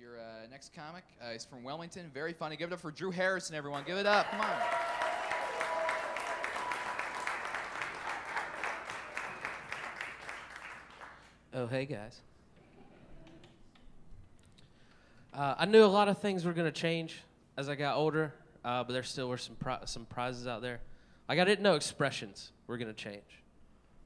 Your next comic is from Wilmington. Very funny. Give it up for Drew Harrison, everyone. Give it up. Come on. Oh, hey, guys. I knew a lot of things were going to change as I got older, but there still were some prizes out there. Like, I didn't know expressions were going to change.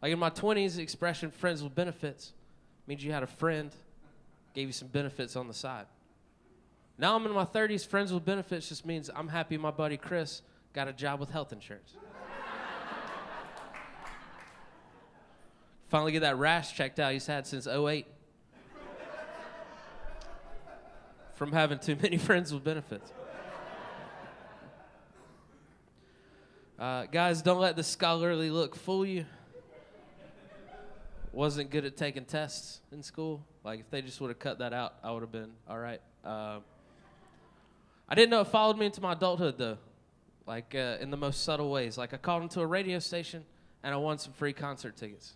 Like, in my 20s, the expression friends with benefits means you had a friend, gave you some benefits on the side. Now I'm in my 30s, friends with benefits just means I'm happy my buddy Chris got a job with health insurance. Finally get that rash checked out he's had since '08. From having too many friends with benefits. Guys, don't let the scholarly look fool you. Wasn't good at taking tests in school. Like, if they just would have cut that out, I would have been all right. I didn't know it followed me into my adulthood, though. Like, in the most subtle ways. Like, I called into a radio station, and I won some free concert tickets.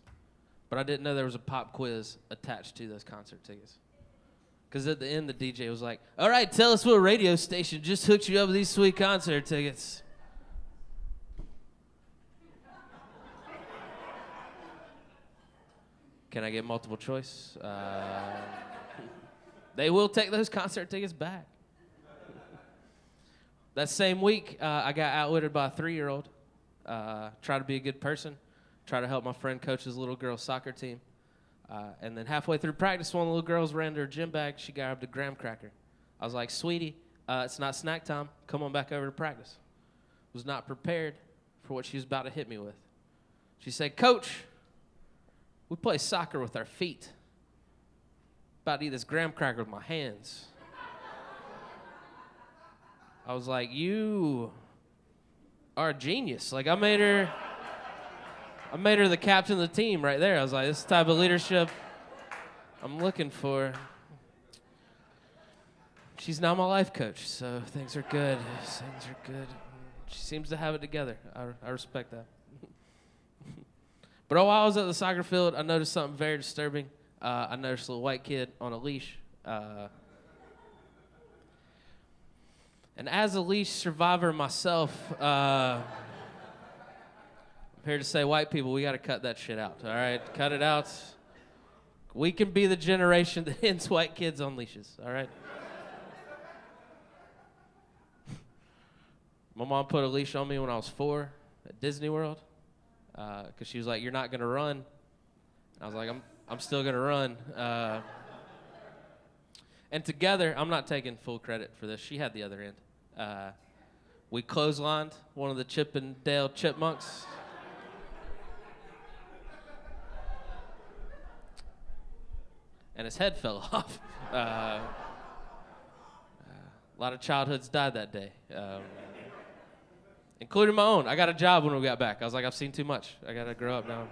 But I didn't know there was a pop quiz attached to those concert tickets. Because at the end, the DJ was like, all right, tell us what radio station just hooked you up with these sweet concert tickets. Can I get multiple choice? They will take those concert tickets back. That same week, I got outwitted by a 3-year-old. Try to be a good person. Try to help my friend coach his little girl's soccer team. And then halfway through practice, one of the little girls ran to her gym bag. She grabbed a graham cracker. I was like, sweetie, it's not snack time. Come on back over to practice. Was not prepared for what she was about to hit me with. She said, Coach, we play soccer with our feet. About to eat this graham cracker with my hands. I was like, you are a genius. Like, I made her the captain of the team right there. I was like, this is the type of leadership I'm looking for. She's now my life coach, so things are good. Things are good. She seems to have it together. I respect that. But while I was at the soccer field, I noticed something very disturbing. I noticed a little white kid on a leash. And as a leash survivor myself, I'm here to say, white people, we got to cut that shit out, all right? Cut it out. We can be the generation that ends white kids on leashes, all right? My mom put a leash on me when I was 4 at Disney World because she was like, you're not going to run. And I was like, I'm still going to run. And together, I'm not taking full credit for this. She had the other end. We clotheslined one of the Chip and Dale chipmunks. And his head fell off. A lot of childhoods died that day, including my own. I got a job when we got back. I was like, I've seen too much. I got to grow up now.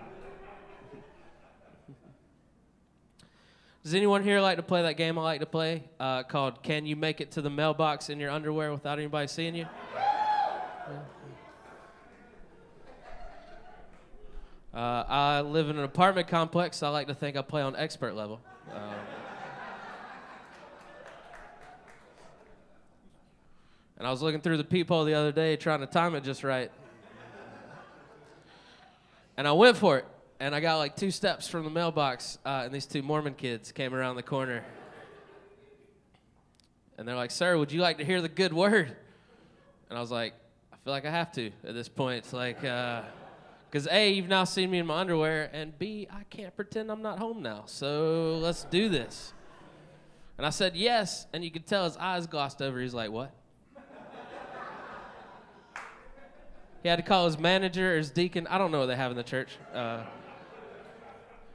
Does anyone here like to play that game I like to play called Can You Make It to the Mailbox in Your Underwear Without Anybody Seeing You? I live in an apartment complex. So I like to think I play on expert level. And I was looking through the peephole the other day trying to time it just right. And I went for it. And I got like 2 steps from the mailbox, and these 2 Mormon kids came around the corner. And they're like, sir, would you like to hear the good word? And I was like, I feel like I have to at this point. It's like, because A, you've now seen me in my underwear, and B, I can't pretend I'm not home now. So let's do this. And I said yes, and you could tell his eyes glossed over. He's like, what? He had to call his manager or his deacon. I don't know what they have in the church.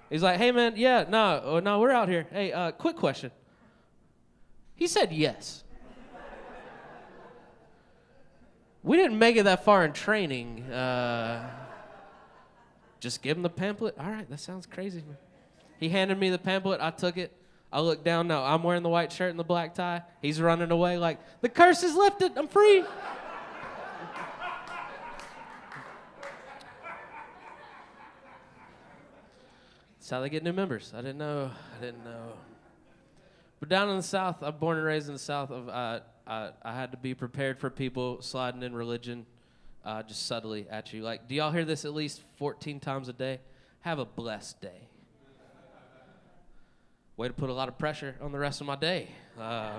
He's like, hey, man, yeah, no, we're out here. Hey, quick question. He said yes. We didn't make it that far in training. Just give him the pamphlet? All right, that sounds crazy. He handed me the pamphlet. I took it. I looked down. No, I'm wearing the white shirt and the black tie. He's running away like, the curse is lifted. I'm free. That's how they get new members. I didn't know. But down in the South, I'm born and raised in the South. I had to be prepared for people sliding in religion just subtly at you. Like, do y'all hear this at least 14 times a day? Have a blessed day. Way to put a lot of pressure on the rest of my day. I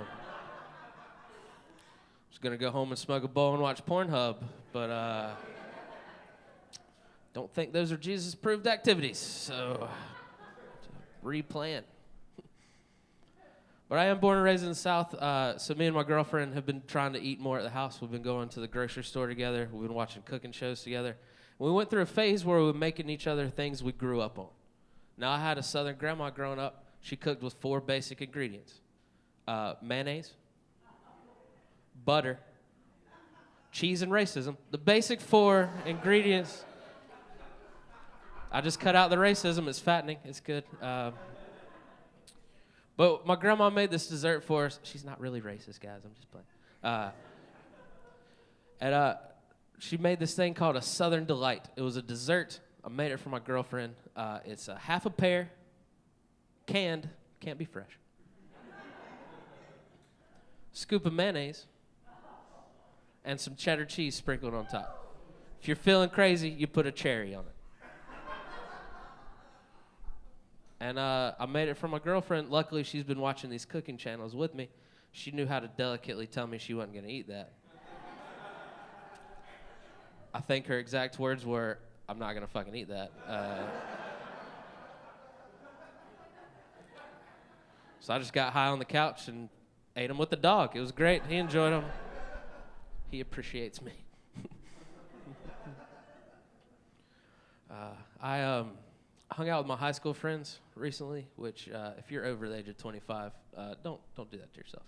was going to go home and smoke a bowl and watch Pornhub, but don't think those are Jesus-approved activities, so replan. But I am born and raised in the South, so me and my girlfriend have been trying to eat more at the house. We've been going to the grocery store together. We've been watching cooking shows together. We went through a phase where we were making each other things we grew up on. Now, I had a Southern grandma growing up. She cooked with 4 basic ingredients. Mayonnaise, butter, cheese, and racism. The basic 4 ingredients. I just cut out the racism. It's fattening. It's good. But my grandma made this dessert for us. She's not really racist, guys. I'm just playing. She made this thing called a Southern Delight. It was a dessert. I made it for my girlfriend. It's a half a pear, canned, can't be fresh. Scoop of mayonnaise, and some cheddar cheese sprinkled on top. If you're feeling crazy, you put a cherry on it. And I made it for my girlfriend. Luckily, she's been watching these cooking channels with me. She knew how to delicately tell me she wasn't going to eat that. I think her exact words were, "I'm not going to fucking eat that." So I just got high on the couch and ate them with the dog. It was great. He enjoyed them. He appreciates me. I hung out with my high school friends recently, which if you're over the age of 25, don't do that to yourself.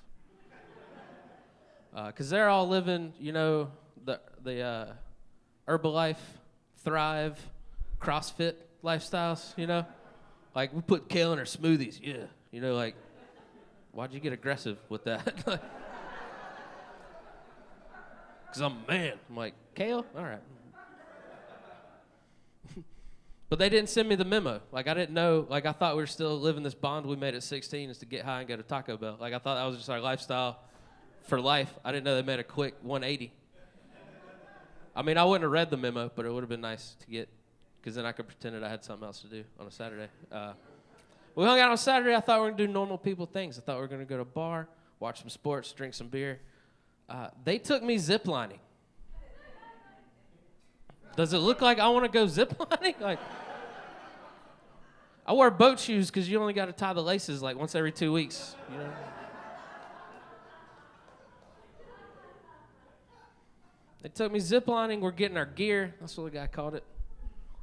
Because they're all living, the Herbalife, Thrive, CrossFit lifestyles, Like, we put kale in our smoothies, yeah. Why'd you get aggressive with that? Because I'm a man. I'm like, kale? All right. But they didn't send me the memo. I didn't know. I thought we were still living this bond we made at 16 is to get high and go to Taco Bell. I thought that was just our lifestyle for life. I didn't know they made a quick 180. I mean, I wouldn't have read the memo, but it would have been nice to get, because then I could pretend that I had something else to do on a Saturday. We hung out on Saturday. I thought we were going to do normal people things. I thought we were going to go to a bar, watch some sports, drink some beer. They took me ziplining. Does it look like I want to go ziplining? I wear boat shoes because you only got to tie the laces once every 2 weeks. They took me ziplining. We're getting our gear. That's what the guy called it.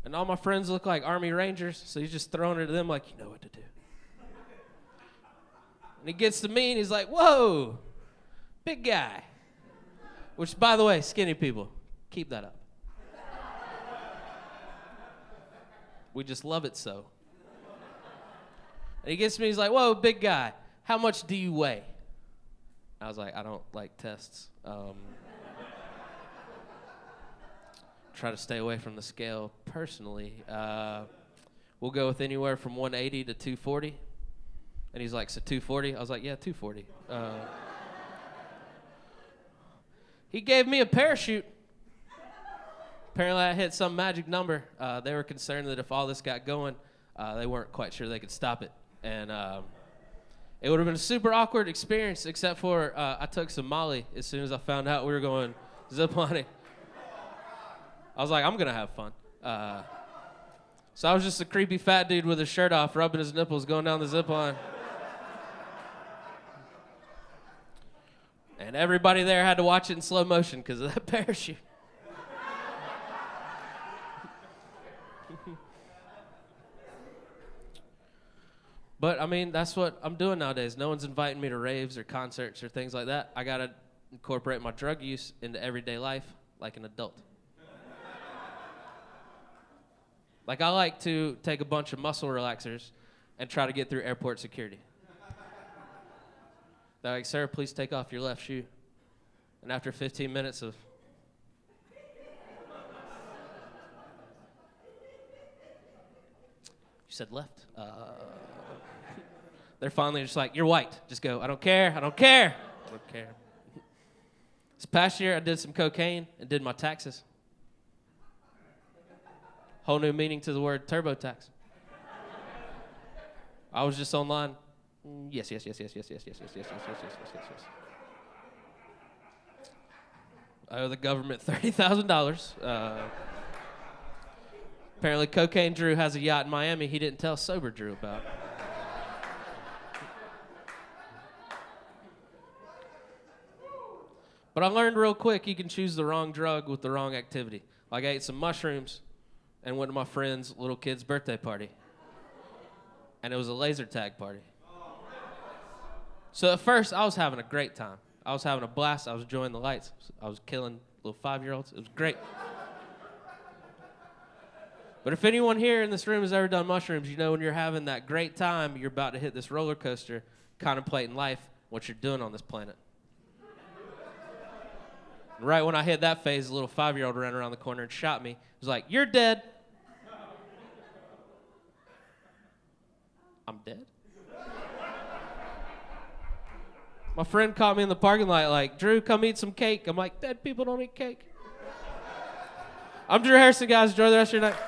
And all my friends look like Army Rangers, so he's just throwing it to them like, you know what to do. And he gets to me, and he's like, whoa, big guy. Which, by the way, skinny people, keep that up. We just love it so. And he gets to me, he's like, whoa, big guy, how much do you weigh? I was like, I don't like tests. Try to stay away from the scale personally. We'll go with anywhere from 180 to 240. And he's like, so 240? I was like, yeah, 240. He gave me a parachute. Apparently I hit some magic number. They were concerned that if all this got going, they weren't quite sure they could stop it. And it would have been a super awkward experience, except for I took some Molly as soon as I found out we were going ziplining. I was like, I'm going to have fun. So I was just a creepy fat dude with his shirt off, rubbing his nipples, going down the zip line. And everybody there had to watch it in slow motion because of that parachute. But, I mean, that's what I'm doing nowadays. No one's inviting me to raves or concerts or things like that. I got to incorporate my drug use into everyday life like an adult. I like to take a bunch of muscle relaxers and try to get through airport security. They're like, sir, please take off your left shoe. And after 15 minutes of... You said left. They're finally just like, you're white. Just go, I don't care, I don't care, I don't care. This past year, I did some cocaine and did my taxes. Whole new meaning to the word TurboTax. I was just online. Yes. I owe the government $30,000. Apparently, Cocaine Drew has a yacht in Miami he didn't tell Sober Drew about. But I learned real quick you can choose the wrong drug with the wrong activity. Like I ate some mushrooms and went to my friend's little kid's birthday party. And it was a laser tag party. So at first, I was having a great time. I was having a blast. I was enjoying the lights. I was killing little 5-year-olds. It was great. But if anyone here in this room has ever done mushrooms, you know when you're having that great time, you're about to hit this roller coaster, contemplating life, what you're doing on this planet. And right when I hit that phase, a little 5-year-old ran around the corner and shot me. He was like, "You're dead." I'm dead? My friend caught me in the parking lot like, "Drew, come eat some cake." I'm like, "Dead people don't eat cake." I'm Drew Harrison, guys. Enjoy the rest of your night.